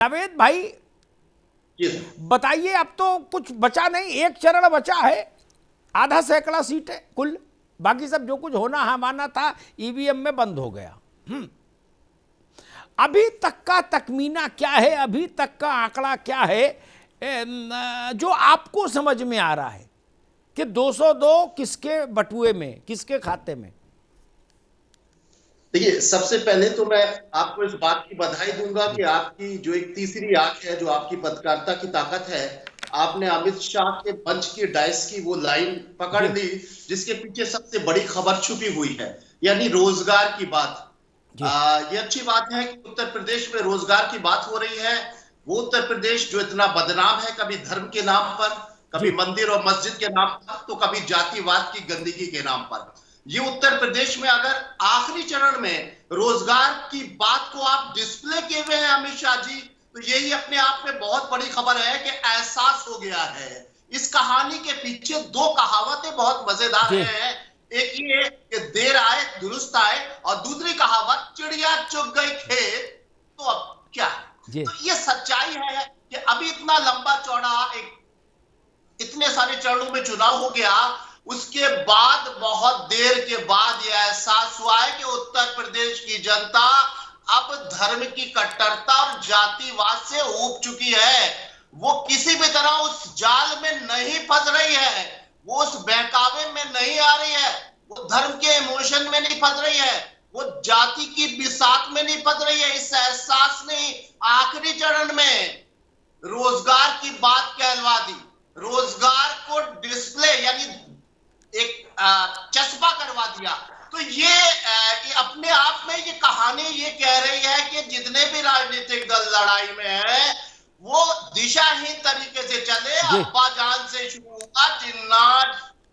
जावेद भाई बताइए, अब तो कुछ बचा नहीं, एक चरण बचा है, आधा सैकड़ा सीटें कुल, बाकी सब जो कुछ होना हमाना था ईवीएम में बंद हो गया। अभी तक का तखमीना क्या है, अभी तक का आंकड़ा क्या है जो आपको समझ में आ रहा है कि 202 किसके बटुए में, किसके खाते में? देखिए, सबसे पहले तो मैं आपको इस बात की बधाई दूंगा कि आपकी जो एक तीसरी आंख है, जो आपकी पत्रकारिता की ताकत है, आपने अमित शाह के मंच की डाइस की वो लाइन पकड़ ली जिसके पीछे सबसे बड़ी खबर छुपी हुई है, यानी रोजगार की बात। ये अच्छी बात है कि उत्तर प्रदेश में रोजगार की बात हो रही है। वो उत्तर प्रदेश जो इतना बदनाम है, कभी धर्म के नाम पर, कभी मंदिर और मस्जिद के नाम पर, तो कभी जातिवाद की गंदगी के नाम पर, ये उत्तर प्रदेश में अगर आखिरी चरण में रोजगार की बात को आप डिस्प्ले किए हुए हैं अमित शाह जी, तो यही अपने आप में बहुत बड़ी खबर है कि एहसास हो गया है। इस कहानी के पीछे दो कहावतें बहुत मजेदार हैं। एक ये कि देर आए दुरुस्त आए, और दूसरी कहावत चिड़िया चुग गई खेत तो अब क्या। तो ये सच्चाई है कि अभी इतना लंबा चौड़ा इतने सारे चरणों में चुनाव हो गया, उसके बाद बहुत देर के बाद यह एहसास हुआ है कि उत्तर प्रदेश की जनता अब धर्म की कट्टरता और जातिवाद से ऊब चुकी है। वो किसी भी तरह उस जाल में नहीं फंस रही है, वो उस बहकावे में नहीं आ रही है, वो धर्म के इमोशन में नहीं फंस रही है, वो जाति की बिसात में नहीं फंस रही है। इस एहसास ने आखिरी चरण में रोजगार की बात कहलवा दी, रोजगार को डिस्प्ले यानी एक चस्पा करवा दिया। तो ये अपने आप में ये कहानी ये कह रही है कि जितने भी राजनीतिक दल लड़ाई में है वो दिशाहीन तरीके से चले। अब्बा जान से शुरू हुआ जिन्नात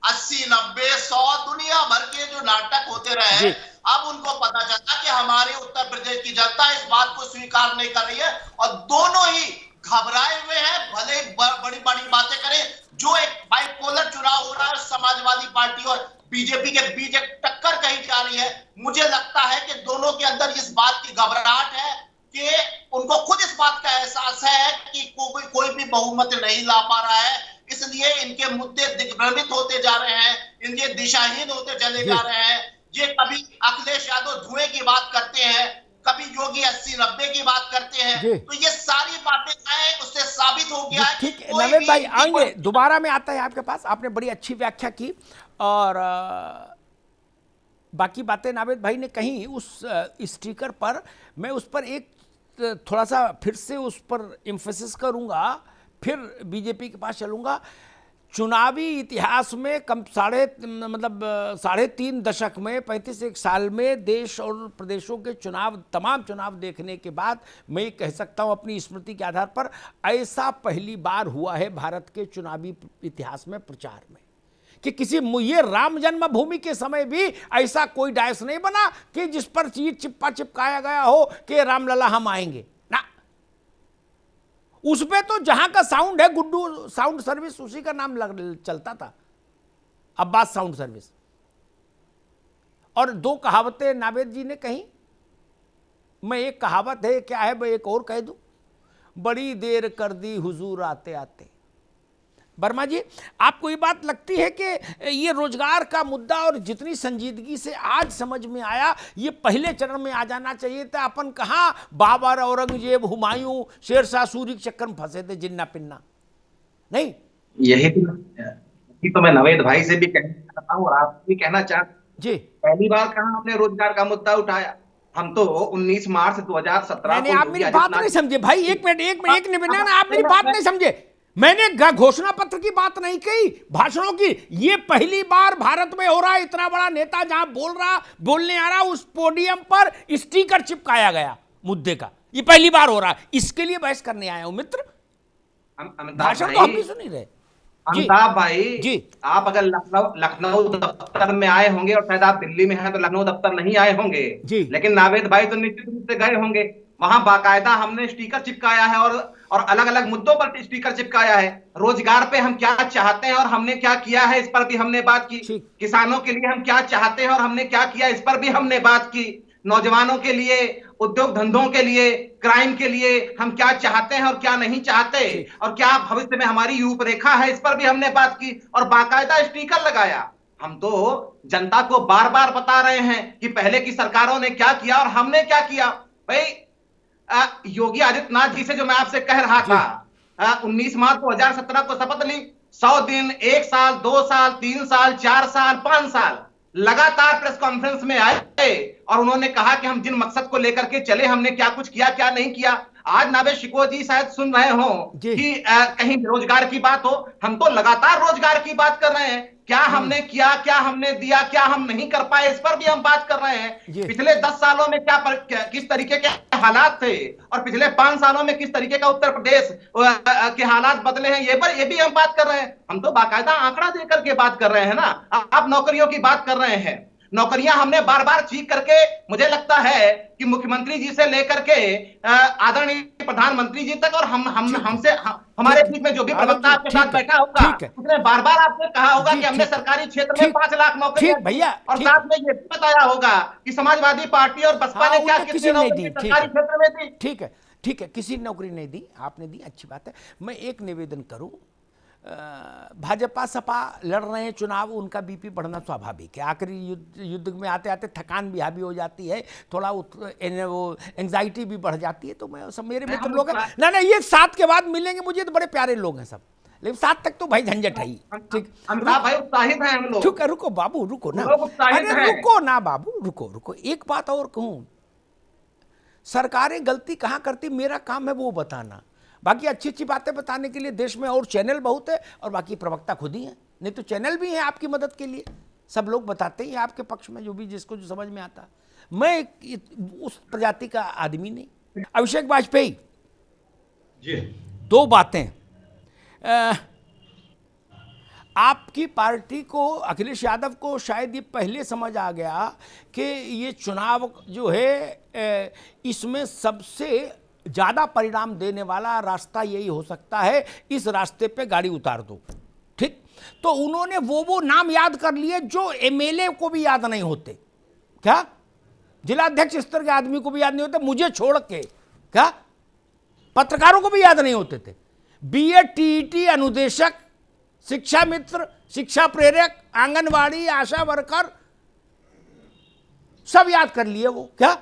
80 90 100 दुनिया भर के जो नाटक होते रहे, अब उनको पता चला कि हमारे उत्तर प्रदेश की जनता इस बात को स्वीकार नहीं कर रही है, और दोनों ही घबराए हुए हैं। भले बड़ी बड़ी बातें करें, जो एक बाइपोलर चुनाव हो रहा है, समाजवादी पार्टी और बीजेपी के बीच एक टक्कर कही जा रही है, मुझे लगता है कि दोनों के अंदर इस बात की घबराहट है कि उनको खुद इस बात का एहसास है कि कोई भी बहुमत नहीं ला पा रहा है, इसलिए इनके मुद्दे दिग्भ्रमित होते जा रहे हैं, इनके दिशाहीन होते चले जा रहे हैं। ये कभी अखिलेश यादव धुएं की बात करते हैं, कभी योगी 80-90 की बात करते हैं, तो ये सारी बातें उससे साबित हो गया है। ठीक है नवेद भाई, आएंगे दोबारा में आता है आपके पास, आपने बड़ी अच्छी व्याख्या की और बाकी बातें नावेद भाई ने कही। उस स्टिकर पर मैं उस पर एक थोड़ा सा फिर से उस पर एम्फेसिस करूंगा, फिर बीजेपी के पास चलूंगा। चुनावी इतिहास में कम 3.5 दशक में 35 साल में देश और प्रदेशों के चुनाव, तमाम चुनाव देखने के बाद मैं ये कह सकता हूँ अपनी स्मृति के आधार पर, ऐसा पहली बार हुआ है भारत के चुनावी इतिहास में प्रचार में कि किसी, ये राम जन्मभूमि के समय भी ऐसा कोई डायस नहीं बना कि जिस पर चिप्पा चिपकाया गया हो कि रामलला हम आएंगे ना। उसमें तो जहां का साउंड है, गुड्डू साउंड सर्विस, उसी का नाम चलता था, अब्बास साउंड सर्विस। और दो कहावतें नावेद जी ने कही, मैं एक कहावत है, क्या है मैं एक और कह दूं, बड़ी देर कर दी हुजूर आते आते। वर्मा जी, आपको ये बात लगती है कि ये रोजगार का मुद्दा और जितनी संजीदगी से आज समझ में आया, ये पहले चरण में आ जाना चाहिए था? अपन कहाँ बाबर, औरंगजेब, हुमायूं, शेरशाह सूरी के चक्कर में फंसे थे, जिन्ना पिन्ना नहीं। यही तो मैं नवेद भाई से भी कहना चाहता हूँ और आप भी कहना चाहते जी। पहली बार कहाँ आपने रोजगार का मुद्दा उठाया? हम तो 19 मार्च 2017 नहीं, आप मेरी बात नहीं समझे भाई, एक मिनट, आप मेरी बात नहीं समझे। मैंने घोषणा पत्र की बात नहीं कही, भाषणों की। ये पहली बार भारत में हो रहा है, इतना बड़ा नेता जहां बोलने आ रहा, उस पोडियम पर स्टिकर चिपकाया गया मुद्दे का, ये पहली बार हो रहा है। इसके लिए बहस करने आया हूं मित्र, भाषण तो हम भी सुन ही रहे। अमिताभ भाई जी, आप अगर लखनऊ दफ्तर में आए होंगे और शायद आप दिल्ली में हैं तो लखनऊ दफ्तर नहीं आए होंगे जी, लेकिन नावेद भाई तो निश्चित रूप से गए होंगे। वहां बाकायदा हमने स्टिकर चिपकाया है और अलग अलग मुद्दों पर स्टिकर चिपकाया है। रोजगार पे हम क्या चाहते हैं और हमने क्या किया है, इस पर भी हमने बात की। किसानों के लिए हम क्या चाहते हैं और हमने क्या किया, इस पर भी हमने बात की। नौजवानों के लिए, उद्योग धंधों के लिए, क्राइम के लिए हम क्या चाहते हैं और क्या नहीं चाहते, और क्या भविष्य में हमारी रूपरेखा है, इस पर भी हमने बात की और बाकायदा स्टिकर लगाया। हम तो जनता को बार बार बता रहे हैं कि पहले की सरकारों ने क्या किया और हमने क्या किया। भाई योगी आदित्यनाथ जी से जो मैं आपसे कह रहा था, 19 मार्च 2017 को शपथ ली, 100 दिन, 1 साल, 2 साल, 3 साल, 4 साल, 5 साल लगातार प्रेस कॉन्फ्रेंस में आए और उन्होंने कहा कि हम जिन मकसद को लेकर के चले हमने क्या कुछ किया क्या नहीं किया। आज नावे शिको जी शायद सुन रहे हो कि कहीं रोजगार की बात हो, हम तो लगातार रोजगार की बात कर रहे हैं। क्या हमने किया, क्या हमने दिया, क्या हम नहीं कर पाए, इस पर भी हम बात कर रहे हैं। पिछले 10 सालों में किस तरीके के हालात थे और पिछले 5 सालों में किस तरीके का उत्तर प्रदेश के हालात बदले हैं, ये भी हम बात कर रहे हैं। हम तो बाकायदा आंकड़ा देकर के बात कर रहे हैं ना। आप नौकरियों की बात कर रहे हैं, नौकरियां हमने बार बार चीख करके, मुझे लगता है कि मुख्यमंत्री जी से लेकर के आदरणीय प्रधानमंत्री जी तक और हमसे हमारे बीच में जो भी प्रवक्ता आपके साथ बैठा होगा उसने बार बार आपसे कहा होगा कि हमने सरकारी क्षेत्र में 5 लाख नौकरियां भैया, और साथ में ये भी बताया होगा कि समाजवादी पार्टी और बसपा ने क्या किसी नौकरी सरकारी क्षेत्र में दी। ठीक है, किसी ने नौकरी नहीं दी, आपने दी, अच्छी बात है। मैं एक निवेदन करूं, भाजपा सपा लड़ रहे हैं चुनाव, उनका बीपी बढ़ना स्वाभाविक है। आखिरी युद्ध में आते आते थकान भी हावी हो जाती है, थोड़ा वो एंजाइटी भी बढ़ जाती है। तो मैं सब मेरे मित्र लोग हैं ना, ये 7 के बाद मिलेंगे मुझे तो बड़े प्यारे लोग हैं सब, लेकिन 7 तक तो भाई झंझट है ही। ठीक, भाई उत्साहित हैं हम लोग। रुको बाबू, रुको ना, अरे रुको ना बाबू, रुको। एक बात और कहूं, सरकारें गलती कहां करती, मेरा काम है वो बताना। बाकी अच्छी अच्छी बातें बताने के लिए देश में और चैनल बहुत है, और बाकी प्रवक्ता खुद ही हैं, नहीं तो चैनल भी हैं आपकी मदद के लिए, सब लोग बताते हैं आपके पक्ष में जो भी जिसको जो समझ में आता। मैं उस प्रजाति का आदमी नहीं। अभिषेक वाजपेयी जी, 2 बातें, आपकी पार्टी को, अखिलेश यादव को शायद ये पहले समझ आ गया कि ये चुनाव जो है इसमें सबसे ज़्यादा परिणाम देने वाला रास्ता यही हो सकता है, इस रास्ते पे गाड़ी उतार दो। ठीक, तो उन्होंने वो नाम याद कर लिए जो एमएलए को भी याद नहीं होते, क्या जिलाध्यक्ष स्तर के आदमी को भी याद नहीं होते, मुझे छोड़ के क्या पत्रकारों को भी याद नहीं होते थे। बीएड, टीईटी, अनुदेशक, शिक्षा मित्र, शिक्षा प्रेरक, आंगनवाड़ी, आशा वर्कर, सब याद कर लिए वो। क्या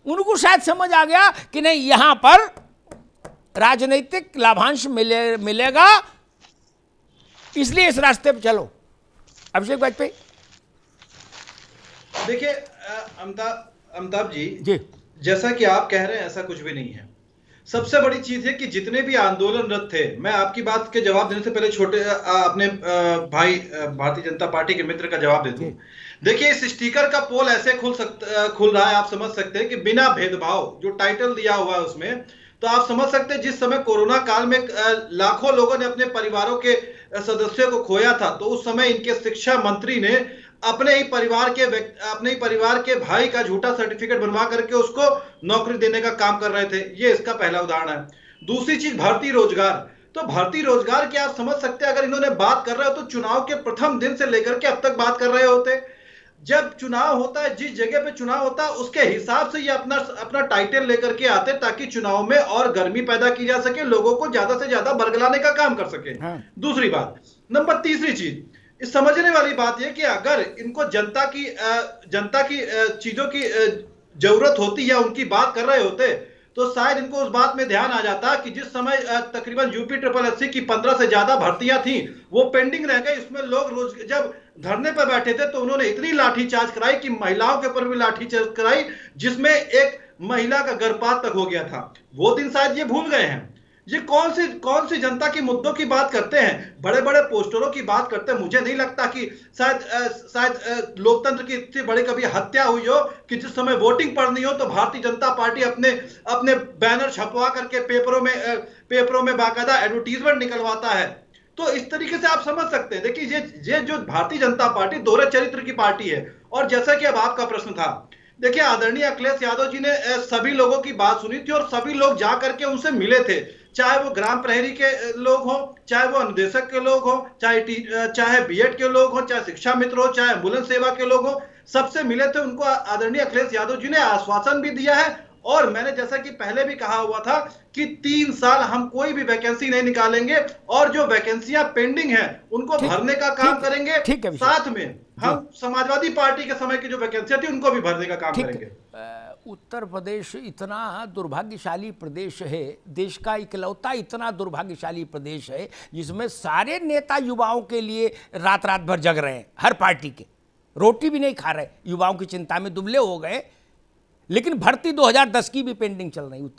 उनको शायद समझ आ गया कि नहीं, यहां पर राजनीतिक लाभांश मिलेगा, इसलिए इस रास्ते पर चलो। अभिषेक वाजपेयी, देखिए अमिताभ जी, जैसा कि आप कह रहे हैं ऐसा कुछ भी नहीं है। सबसे बड़ी चीज है कि जितने भी आंदोलनरत थे, मैं आपकी बात के जवाब देने से पहले छोटे अपने भाई भारतीय जनता पार्टी के मित्र का जवाब देता हूं। देखिए, इस स्टिकर का पोल ऐसे खुल रहा है, आप समझ सकते हैं कि बिना भेदभाव, जो टाइटल दिया हुआ है उसमें, तो आप समझ सकते हैं जिस समय कोरोना काल में लाखों लोगों ने अपने परिवारों के सदस्यों को खोया था, तो उस समय इनके शिक्षा मंत्री ने अपने ही परिवार के भाई का झूठा सर्टिफिकेट बनवा करके उसको नौकरी देने का काम कर रहे थे। ये इसका पहला उदाहरण है। दूसरी चीज, भारतीय रोजगार। तो भारतीय रोजगार की आप समझ सकते हैं, अगर इन्होंने बात कर रहे हो तो चुनाव के प्रथम दिन से लेकर के अब तक बात कर रहे होते। जब चुनाव होता है, जिस जगह पे चुनाव होता है उसके हिसाब से ये अपना टाइटल लेकर के आते, ताकि चुनाव में और गर्मी पैदा की जा सके, लोगों को ज्यादा से ज्यादा बरगलाने का काम कर सके। दूसरी बात, नंबर तीसरी चीज, इस समझने वाली बात यह कि अगर इनको जनता की चीजों की जरूरत होती या उनकी बात कर रहे होते, तो शायद इनको उस बात में ध्यान आ जाता कि जिस समय तकरीबन यूपी 888 की 15 से ज्यादा भर्तियां थी वो पेंडिंग रह गई। इसमें लोग रोज जब धरने पर बैठे थे तो उन्होंने इतनी लाठीचार्ज कराई कि महिलाओं के ऊपर भी लाठीचार्ज कराई, जिसमें एक महिला का गर्भपात तक हो गया था। वो दिन शायद ये भूल गए हैं। ये कौन सी जनता के मुद्दों की बात करते हैं, बड़े बड़े पोस्टरों की बात करते हैं। मुझे नहीं लगता कि शायद लोकतंत्र की इतनी बड़ी कभी हत्या हुई हो कि जिस समय वोटिंग पड़नी हो तो भारतीय जनता पार्टी अपने बैनर छपवा करके पेपरों में बाकायदा एडवर्टीजमेंट निकलवाता है। तो इस तरीके से आप समझ सकते हैं। देखिए, ये जो भारतीय जनता पार्टी दोहरे चरित्र की पार्टी है। और जैसा कि अब आपका प्रश्न था, देखिए, आदरणीय अखिलेश यादव जी ने सभी लोगों की बात सुनी थी और सभी लोग जा करके उनसे मिले थे, चाहे वो ग्राम प्रहरी के लोग हों, चाहे वो अनुदेशक के लोग हों, चाहे बीएड के लोग हों, चाहे शिक्षा मित्र हो, चाहे एम्बुलेंस सेवा के लोग हों, सबसे मिले थे, उनको आदरणीय अखिलेश यादव जी ने आश्वासन भी दिया है। और मैंने जैसा कि पहले भी कहा हुआ था कि 3 साल हम कोई भी वैकेंसी नहीं निकालेंगे और जो वैकेंसियां पेंडिंग हैं उनको भरने का काम करेंगे। साथ में हम समाजवादी पार्टी के समय की जो वैकेंसियां थी उनको भी भरने का काम करेंगे। उत्तर प्रदेश इतना दुर्भाग्यशाली प्रदेश है, देश का इकलौता इतना दुर्भाग्यशाली प्रदेश है जिसमें सारे नेता युवाओं के लिए रात रात भर जग रहे हैं। हर पार्टी के रोटी भी नहीं खा रहे, युवाओं की चिंता में दुबले हो गए। लेकिन भर्ती 2010 की भी पेंडिंग चल रही।